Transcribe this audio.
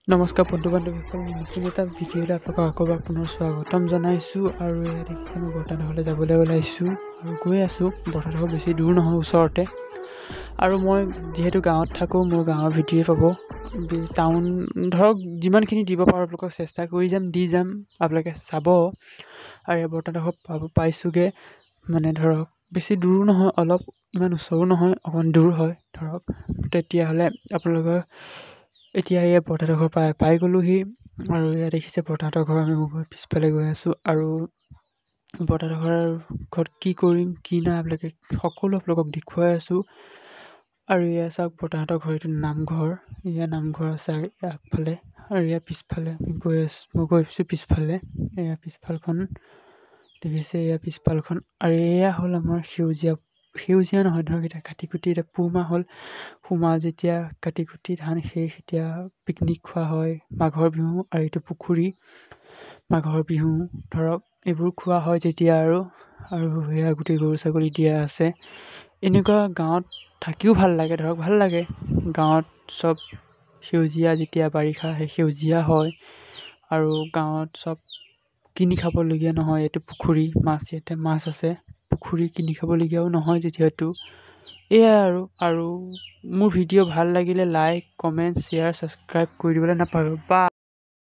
নমস্কাৰ বন্ধু বান্ধৱীসকল, নতুন এটা ভিডিঅ'লৈ আপোনালোকক আকৌ এবাৰ পুনৰ স্বাগতম জনাইছোঁ। আৰু এয়া দেখিছে মই বৰ্তাডোখৰলৈ যাবলৈ ওলাইছোঁ আৰু গৈ আছোঁ। বৰ্তাডোখৰ বেছি দূৰ নহয়, ওচৰতে। আৰু মই যিহেতু গাঁৱত থাকোঁ, মোৰ গাঁৱৰ ভিডিঅ'ই পাব। টাউন ধৰক যিমানখিনি দিব পাৰোঁ আপোনালোকক চেষ্টা কৰি দি যাম, আপোনালোকে চাব। আৰু এই বৰ্তাডোখৰ পাইছোঁগৈ, মানে ধৰক বেছি দূৰো নহয়, অলপ ইমান ওচৰো নহয়, অকণ দূৰ হয় ধৰক। তেতিয়াহ'লে আপোনালোকৰ এতিয়া এই বৰ্তাডোখৰ পাই গ'লোহি। আৰু এয়া দেখিছে বৰ্তাহঁতৰ ঘৰ, আমি গৈ পিছফালে গৈ আছোঁ। আৰু বৰ্তাডোখৰ ঘৰত কি কৰিম কি নাই আপোনালোকে সকলো আপোনালোকক দেখুৱাই আছোঁ। আৰু এয়া চাওক বৰ্তাহঁতৰ ঘৰ, এইটো নামঘৰ। এয়া নামঘৰ আছে আগফালে, আৰু এয়া পিছফালে আমি গৈ আছোঁ। মই গৈ আছোঁ পিছফালে, এয়া পিছফালখন দেখিছে, এয়া পিছফালখন। আৰু এয়া হ'ল আমাৰ সেউজীয়া নহয় ধৰক, এতিয়া কাটি কুটি এতিয়া পুহ মাহ হ'ল। পুহমাহ যেতিয়া কাটি কুটি ধান শেষ, এতিয়া পিকনিক খোৱা হয়, মাঘৰ বিহু। আৰু এইটো পুখুৰী, মাঘৰ বিহু ধৰক এইবোৰ খোৱা হয় যেতিয়া। আৰু সেয়া গোটেই গৰু ছাগলী দিয়া আছে। এনেকুৱা গাঁৱত থাকিও ভাল লাগে ধৰক, ভাল লাগে গাঁৱত চব সেউজীয়া। যেতিয়া বাৰিষা আহে সেউজীয়া হয়। আৰু গাঁৱত চব কিনি খাবলগীয়া নহয়, এইটো পুখুৰী মাছ, ইয়াতে মাছ আছে। পুখুৰী কিনি খাবলগীয়াও নহয় যিহেতু। এয়াই আৰু মোৰ ভিডিঅ' ভাল লাগিলে লাইক, কমেণ্ট, শ্বেয়াৰ, ছাবস্ক্ৰাইব কৰি দিবলৈ নাপাহৰিব। বাই।